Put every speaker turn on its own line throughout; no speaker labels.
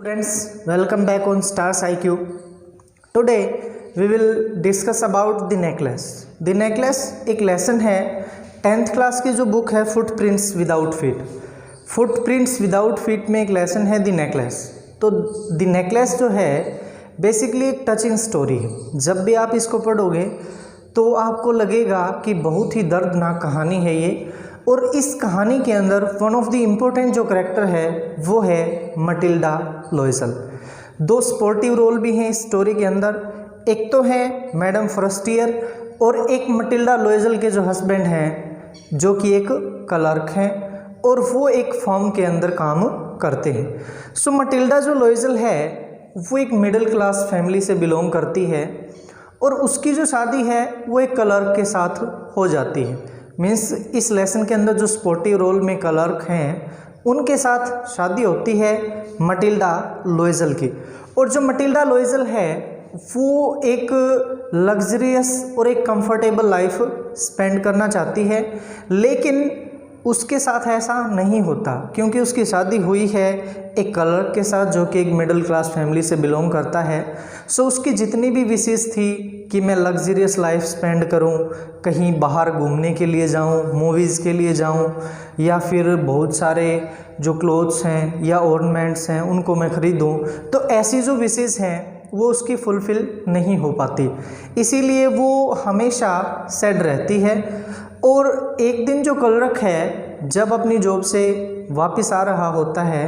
Students, welcome back on Stars IQ. Today we will discuss about the necklace. The necklace एक lesson है 10th class की जो book है footprints without feet. Footprints without feet में एक lesson है the necklace. तो the necklace जो है बेसिकली एक टचिंग स्टोरी है. जब भी आप इसको पढ़ोगे तो आपको लगेगा कि बहुत ही दर्दनाक कहानी है ये. और इस कहानी के अंदर वन ऑफ द इम्पोर्टेंट जो करेक्टर है वो है मटिल्डा लोइजल. दो स्पोर्टिव रोल भी हैं इस स्टोरी के अंदर. एक तो है मैडम फ्रस्टियर और एक मटिल्डा लोइजल के जो हस्बैंड हैं जो कि एक क्लर्क हैं और वो एक फॉर्म के अंदर काम करते हैं. सो मटिल्डा जो लोइजल है वो एक मिडिल क्लास फैमिली से बिलोंग करती है और उसकी जो शादी है वो एक क्लर्क के साथ हो जाती है. मीन्स इस लेसन के अंदर जो स्पोर्टिव रोल में क्लर्क हैं उनके साथ शादी होती है मटिल्डा लोइजल की. और जो मटिल्डा लोइजल है वो एक लग्जरियस और एक कंफर्टेबल लाइफ स्पेंड करना चाहती है, लेकिन उसके साथ ऐसा नहीं होता क्योंकि उसकी शादी हुई है एक क्लर्क के साथ जो कि एक मिडिल क्लास फैमिली से बिलोंग करता है. सो उसकी जितनी भी विशेष थी कि मैं लग्जरियस लाइफ स्पेंड करूं, कहीं बाहर घूमने के लिए जाऊं, मूवीज़ के लिए जाऊं, या फिर बहुत सारे जो क्लोथ्स हैं या ऑर्नामेंट्स हैं उनको मैं ख़रीदूं, तो ऐसी जो विशेष हैं वो उसकी फुलफ़िल नहीं हो पाती. इसीलिए वो हमेशा सैड रहती है. और एक दिन जो क्लर्क है जब अपनी जॉब से वापस आ रहा होता है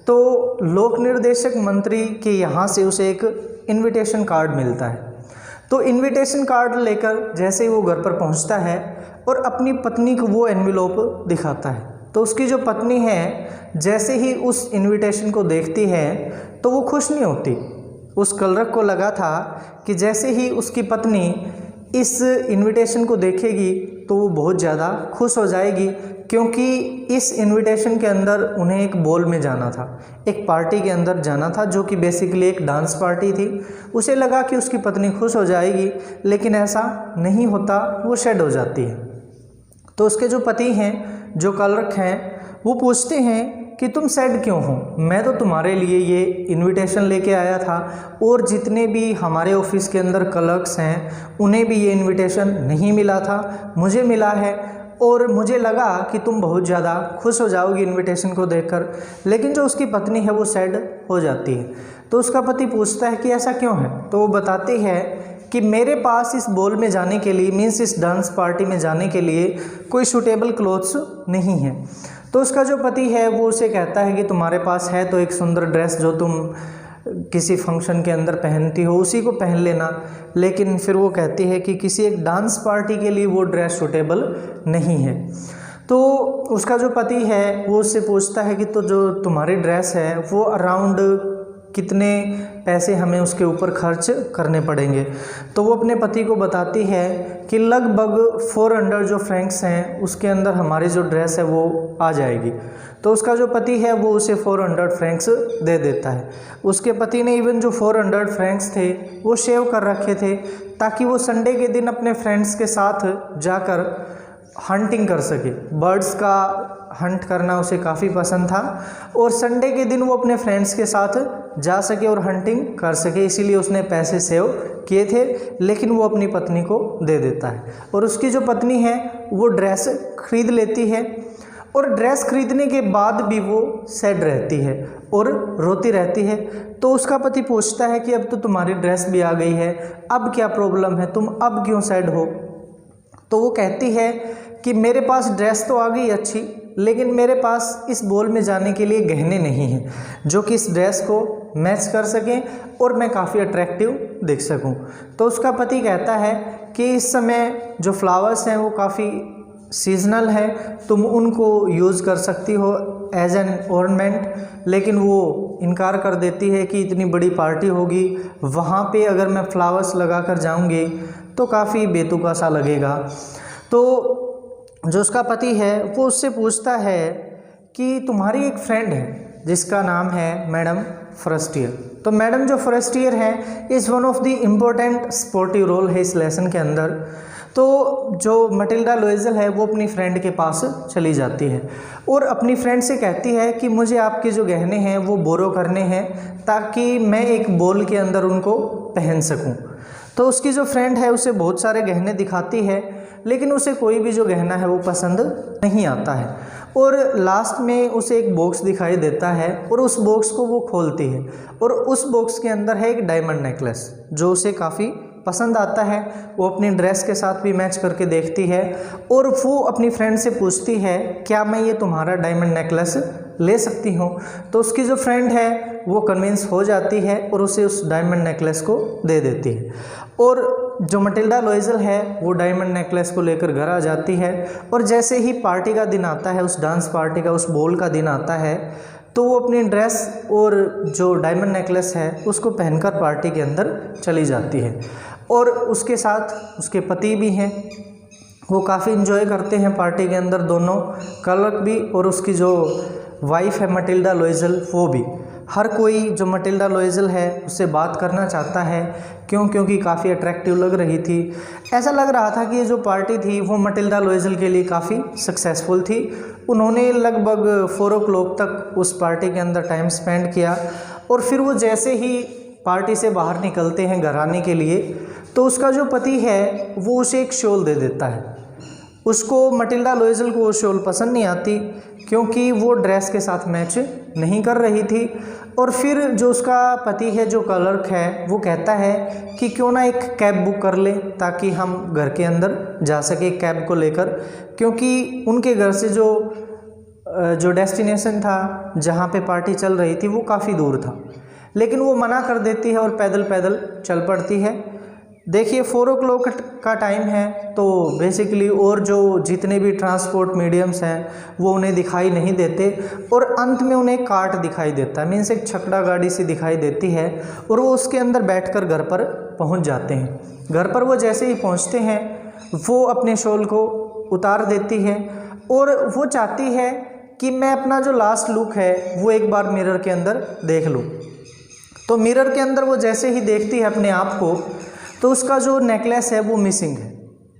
तो लोक निर्देशक मंत्री के यहाँ से उसे एक इनविटेशन कार्ड मिलता है. तो इनविटेशन कार्ड लेकर जैसे ही वो घर पर पहुँचता है और अपनी पत्नी को वो एनवेलोप दिखाता है, तो उसकी जो पत्नी है जैसे ही उस इनविटेशन को देखती है तो वो खुश नहीं होती. उस क्लर्क को लगा था कि जैसे ही उसकी पत्नी इस इनविटेशन को देखेगी तो वो बहुत ज़्यादा खुश हो जाएगी, क्योंकि इस इनविटेशन के अंदर उन्हें एक बॉल में जाना था, एक पार्टी के अंदर जाना था जो कि बेसिकली एक डांस पार्टी थी. उसे लगा कि उसकी पत्नी खुश हो जाएगी, लेकिन ऐसा नहीं होता, वो शेड हो जाती है. तो उसके जो पति हैं जो क्लर्क हैं वो पूछते हैं कि तुम सैड क्यों हो, मैं तो तुम्हारे लिए ये इनविटेशन लेके आया था और जितने भी हमारे ऑफिस के अंदर क्लर्क्स हैं उन्हें भी ये इनविटेशन नहीं मिला था, मुझे मिला है और मुझे लगा कि तुम बहुत ज़्यादा खुश हो जाओगी इनविटेशन को देखकर. लेकिन जो उसकी पत्नी है वो सैड हो जाती है. तो उसका पति पूछता है कि ऐसा क्यों है. तो वो बताती है कि मेरे पास इस बॉल में जाने के लिए, मीन्स इस डांस पार्टी में जाने के लिए कोई सूटेबल क्लोथ्स नहीं है. तो उसका जो पति है वो उसे कहता है कि तुम्हारे पास है तो एक सुंदर ड्रेस जो तुम किसी फंक्शन के अंदर पहनती हो उसी को पहन लेना. लेकिन फिर वो कहती है कि किसी एक डांस पार्टी के लिए वो ड्रेस सूटेबल नहीं है. तो उसका जो पति है वो उससे पूछता है कि तो जो तुम्हारी ड्रेस है वो अराउंड कितने पैसे हमें उसके ऊपर खर्च करने पड़ेंगे. तो वो अपने पति को बताती है कि लगभग 400 जो फ्रैंक्स हैं उसके अंदर हमारी जो ड्रेस है वो आ जाएगी. तो उसका जो पति है वो उसे 400 फ्रैंक्स दे देता है. उसके पति ने इवन जो 400 फ्रैंक्स थे वो सेव कर रखे थे ताकि वो संडे के दिन अपने फ्रेंड्स के साथ जाकर हंटिंग कर सके. बर्ड्स का हंट करना उसे काफ़ी पसंद था और संडे के दिन वो अपने फ्रेंड्स के साथ जा सके और हंटिंग कर सके, इसीलिए उसने पैसे सेव किए थे. लेकिन वो अपनी पत्नी को दे देता है और उसकी जो पत्नी है वो ड्रेस खरीद लेती है. और ड्रेस खरीदने के बाद भी वो सैड रहती है और रोती रहती है. तो उसका पति पूछता है कि अब तो तुम्हारी ड्रेस भी आ गई है, अब क्या प्रॉब्लम है, तुम अब क्यों सैड हो. तो वो कहती है कि मेरे पास ड्रेस तो आ गई अच्छी, लेकिन मेरे पास इस बॉल में जाने के लिए गहने नहीं हैं जो कि इस ड्रेस को मैच कर सकें और मैं काफ़ी अट्रैक्टिव दिख सकूं. तो उसका पति कहता है कि इस समय जो फ्लावर्स हैं वो काफ़ी सीजनल है, तुम उनको यूज़ कर सकती हो एज एन ऑर्नामेंट. लेकिन वो इनकार कर देती है कि इतनी बड़ी पार्टी होगी, वहाँ पे अगर मैं फ्लावर्स लगा कर जाऊँगी तो काफ़ी बेतुका सा लगेगा. तो जो उसका पति है वो उससे पूछता है कि तुम्हारी एक फ्रेंड है जिसका नाम है मैडम फ्रस्टियर. तो मैडम जो फ्रस्टियर है is one of the important sportive role है इस लेसन के अंदर. तो जो मटिल्डा लोइजल है वो अपनी फ्रेंड के पास चली जाती है और अपनी फ्रेंड से कहती है कि मुझे आपके जो गहने हैं वो बोरो करने हैं ताकि मैं एक बॉल के अंदर उनको पहन सकूं। तो उसकी जो फ्रेंड है उसे बहुत सारे गहने दिखाती है, लेकिन उसे कोई भी जो गहना है वो पसंद नहीं आता है और लास्ट में उसे एक बॉक्स दिखाई देता है और उस बॉक्स को वो खोलती है और उस बॉक्स के अंदर है एक डायमंड नेकलेस जो उसे काफ़ी पसंद आता है। वो अपनी ड्रेस के साथ भी मैच करके देखती है और वो अपनी फ्रेंड से पूछती है क्या मैं ये तुम्हारा डायमंड नेकलेस ले सकती हूँ। तो उसकी जो फ्रेंड है वो कन्विंस हो जाती है और उसे उस डायमंड नेकलेस को दे देती है और जो मटिल्डा लोइजल है वो डायमंड नेकलेस को लेकर घर आ जाती है और जैसे ही पार्टी का दिन आता है, उस डांस पार्टी का, उस बॉल का दिन आता है, तो वो अपनी ड्रेस और जो डायमंड नेकलेस है उसको पहनकर पार्टी के अंदर चली जाती है और उसके साथ उसके पति भी हैं। वो काफ़ी इन्जॉय करते हैं पार्टी के अंदर, दोनों, क्लर्क भी और उसकी जो वाइफ है मटिल्डा लोइजल वो भी। हर कोई जो मटिल्डा लोइजल है उससे बात करना चाहता है, क्योंकि काफ़ी अट्रैक्टिव लग रही थी। ऐसा लग रहा था कि ये जो पार्टी थी वो मटिल्डा लोइजल के लिए काफ़ी सक्सेसफुल थी। उन्होंने लगभग 4 o'clock तक उस पार्टी के अंदर टाइम स्पेंड किया और फिर वो जैसे ही पार्टी से बाहर निकलते हैं घर आने के लिए, तो उसका जो पति है वो उसे एक शॉल दे देता है। उसको मटिल्डा लोइजल को वो शॉल पसंद नहीं आती क्योंकि वो ड्रेस के साथ मैच नहीं कर रही थी और फिर जो उसका पति है, जो क्लर्क है, वो कहता है कि क्यों ना एक कैब बुक कर ले ताकि हम घर के अंदर जा सके कैब को लेकर, क्योंकि उनके घर से जो डेस्टिनेशन था जहाँ पे पार्टी चल रही थी वो काफ़ी दूर था। लेकिन वो मना कर देती है और पैदल पैदल चल पड़ती है। देखिए 4 o'clock का टाइम है तो बेसिकली और जो जितने भी ट्रांसपोर्ट मीडियम्स हैं वो उन्हें दिखाई नहीं देते और अंत में उन्हें कार्ट दिखाई देता है, मीन्स एक छकड़ा गाड़ी सी दिखाई देती है और वो उसके अंदर बैठकर घर पर पहुंच जाते हैं। घर पर वो जैसे ही पहुंचते हैं वो अपने शॉल को उतार देती है और वो चाहती है कि मैं अपना जो लास्ट लुक है वो एक बार मिरर के अंदर देख लूँ। तो मिरर के अंदर वो जैसे ही देखती है अपने आप को, तो उसका जो नेकलेस है वो मिसिंग है।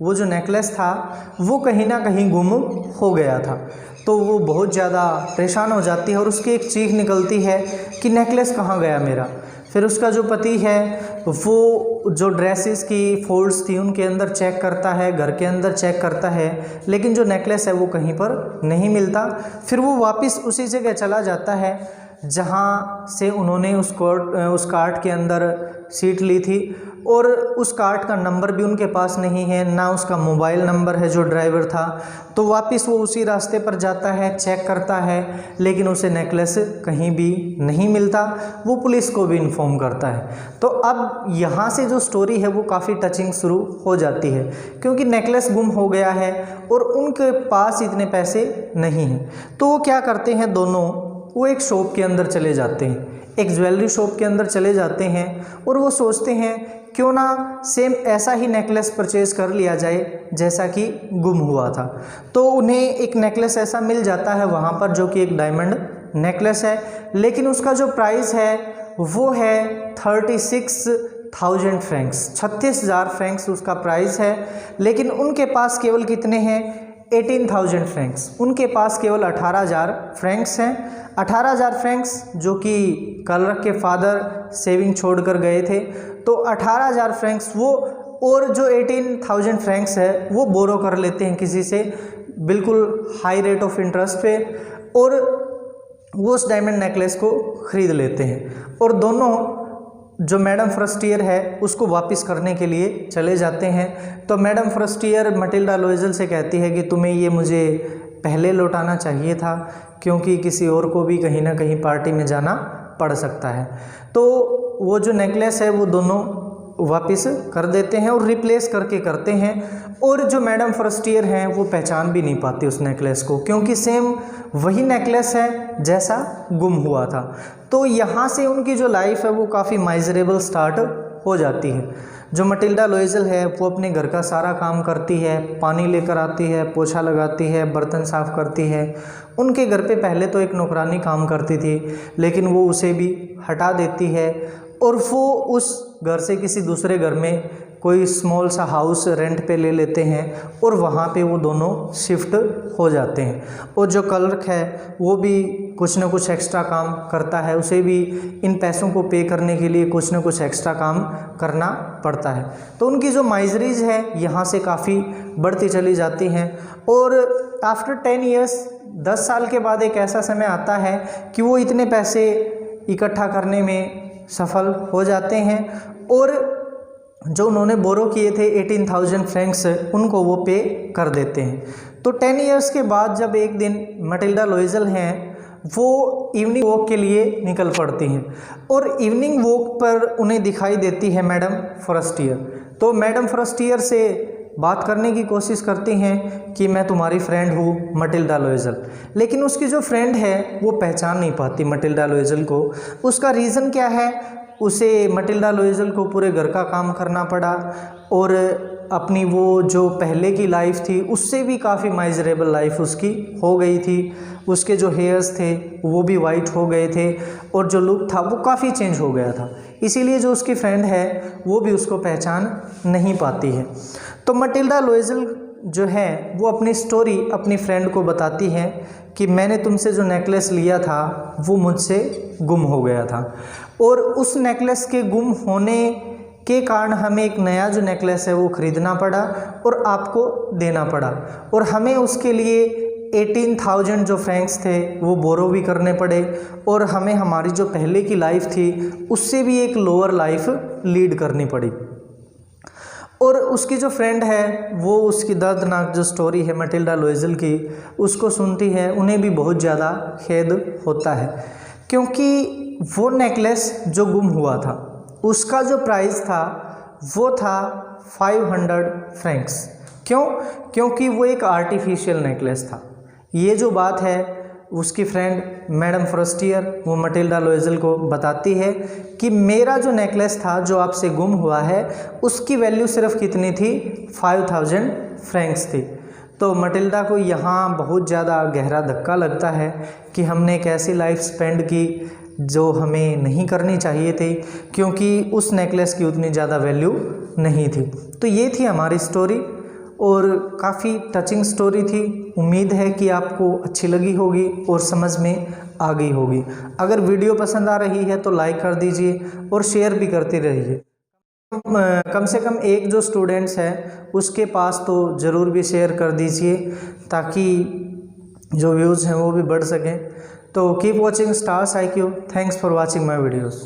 वो जो नेकलेस था वो कहीं ना कहीं गुम हो गया था। तो वो बहुत ज़्यादा परेशान हो जाती है और उसकी एक चीख निकलती है कि नेकलेस कहाँ गया मेरा। फिर उसका जो पति है वो जो ड्रेसेस की फोल्ड्स थी उनके अंदर चेक करता है, घर के अंदर चेक करता है, लेकिन जो नेकलेस है वो कहीं पर नहीं मिलता। फिर वो वापस उसी जगह चला जाता है जहाँ से उन्होंने उस कार्ट के अंदर सीट ली थी और उस कार्ट का नंबर भी उनके पास नहीं है, ना उसका मोबाइल नंबर है जो ड्राइवर था। तो वापस वो उसी रास्ते पर जाता है, चेक करता है, लेकिन उसे नेकलेस कहीं भी नहीं मिलता। वो पुलिस को भी इन्फॉर्म करता है। तो अब यहाँ से जो स्टोरी है वो काफ़ी टचिंग शुरू हो जाती है, क्योंकि नेकलेस गुम हो गया है और उनके पास इतने पैसे नहीं हैं। तो वो क्या करते हैं दोनों, वो एक शॉप के अंदर चले जाते हैं, एक ज्वेलरी शॉप के अंदर चले जाते हैं और वो सोचते हैं क्यों ना सेम ऐसा ही नेकलेस परचेज़ कर लिया जाए जैसा कि गुम हुआ था। तो उन्हें एक नेकलेस ऐसा मिल जाता है वहाँ पर जो कि एक डायमंड नेकलेस है, लेकिन उसका जो प्राइस है वो है 36,000 फ्रैंक्स, 36,000 फ्रैंक्स उसका प्राइस है। लेकिन उनके पास केवल कितने हैं, 18,000 फ्रैंक्स। उनके पास केवल 18,000 फ्रैंक्स हैं। 18,000 फ्रैंक्स जो कि क्लर्क के फादर सेविंग छोड़कर गए थे, तो 18,000 फ्रैंक्स वो और जो 18,000 फ्रैंक्स है वो बोरो कर लेते हैं किसी से बिल्कुल हाई रेट ऑफ इंटरेस्ट पे और वो उस डायमंड नेकलेस को ख़रीद लेते हैं और दोनों जो मैडम फ्रस्टियर है उसको वापस करने के लिए चले जाते हैं। तो मैडम फ्रस्टियर मटिल्डा लोइजल से कहती है कि तुम्हें ये मुझे पहले लौटाना चाहिए था, क्योंकि किसी और को भी कहीं ना कहीं पार्टी में जाना पड़ सकता है। तो वो जो नेकलेस है वो दोनों वापस कर देते हैं और रिप्लेस करके करते हैं और जो मैडम फर्स्टियर हैं वो पहचान भी नहीं पाती उस नेकलेस को, क्योंकि सेम वही नेकलेस है जैसा गुम हुआ था। तो यहाँ से उनकी जो लाइफ है वो काफ़ी माइजरेबल स्टार्ट हो जाती है। जो मटिल्डा लोइजल है वो अपने घर का सारा काम करती है, पानी लेकर आती है, पोछा लगाती है, बर्तन साफ़ करती है। उनके घर पे पहले तो एक नौकरानी काम करती थी, लेकिन वो उसे भी हटा देती है और वो उस घर से किसी दूसरे घर में कोई स्मॉल सा हाउस रेंट पे ले लेते हैं और वहाँ पे वो दोनों शिफ्ट हो जाते हैं। और जो क्लर्क है वो भी कुछ ना कुछ एक्स्ट्रा काम करता है, उसे भी इन पैसों को पे करने के लिए कुछ ना कुछ एक्स्ट्रा काम करना पड़ता है। तो उनकी जो माइजरीज है यहाँ से काफ़ी बढ़ती चली जाती हैं। और आफ्टर 10 ईयर्स 10 साल के बाद एक ऐसा समय आता है कि वो इतने पैसे इकट्ठा करने में सफल हो जाते हैं और जो उन्होंने बोरो किए थे 18,000 फ्रैंक्स उनको वो पे कर देते हैं। तो 10 ईयर्स के बाद जब एक दिन मटिल्डा लोइजल हैं वो इवनिंग वॉक के लिए निकल पड़ती हैं और इवनिंग वॉक पर उन्हें दिखाई देती है मैडम फॉरेस्टियर। तो मैडम फॉरेस्टियर से बात करने की कोशिश करती हैं कि मैं तुम्हारी फ्रेंड हूँ मटिल्डा लोइजल, लेकिन उसकी जो फ्रेंड है वो पहचान नहीं पाती मटिल्डा लोइजल को। उसका रीज़न क्या है, उसे मटिल्डा लोइजल को पूरे घर का काम करना पड़ा और अपनी वो जो पहले की लाइफ थी उससे भी काफ़ी माइजरेबल लाइफ उसकी हो गई थी। उसके जो हेयर्स थे वो भी वाइट हो गए थे और जो लुक था वो काफ़ी चेंज हो गया था, इसीलिए जो उसकी फ्रेंड है वो भी उसको पहचान नहीं पाती है। तो मटिल्डा लोइजल जो है वो अपनी स्टोरी अपनी फ्रेंड को बताती है कि मैंने तुमसे जो नेकलेस लिया था वो मुझसे गुम हो गया था और उस नेकलेस के गुम होने के कारण हमें एक नया जो नेकलेस है वो ख़रीदना पड़ा और आपको देना पड़ा और हमें उसके लिए 18,000 जो फ्रैंक्स थे वो बोरो भी करने पड़े और हमें हमारी जो पहले की लाइफ थी उससे भी एक लोअर लाइफ लीड करनी पड़ी। और उसकी जो फ्रेंड है वो उसकी दर्दनाक जो स्टोरी है मटिल्डा लोइजल की उसको सुनती है, उन्हें भी बहुत ज़्यादा खेद होता है क्योंकि वो नेकलेस जो गुम हुआ था उसका जो प्राइस था वो था 500 फ्रैंक्स। क्यों? क्योंकि वो एक आर्टिफिशियल नेकलेस था। ये जो बात है उसकी फ्रेंड मैडम फॉरेस्टियर वो मटिल्डा लोइजल को बताती है कि मेरा जो नेकलेस था जो आपसे गुम हुआ है उसकी वैल्यू सिर्फ कितनी थी, 5,000 फ्रैंक्स थी। तो मटिल्डा को यहाँ बहुत ज़्यादा गहरा धक्का लगता है कि हमने एक ऐसी लाइफ स्पेंड की जो हमें नहीं करनी चाहिए थी क्योंकि उस नेकलेस की उतनी ज़्यादा वैल्यू नहीं थी। तो ये थी हमारी स्टोरी और काफ़ी टचिंग स्टोरी थी। उम्मीद है कि आपको अच्छी लगी होगी और समझ में आ गई होगी। अगर वीडियो पसंद आ रही है तो लाइक कर दीजिए और शेयर भी करते रहिए। कम से कम एक जो स्टूडेंट्स है उसके पास तो ज़रूर भी शेयर कर दीजिए ताकि जो व्यूज़ हैं वो भी बढ़ सकें। तो keep watching stars IQ। Thanks for watching my videos.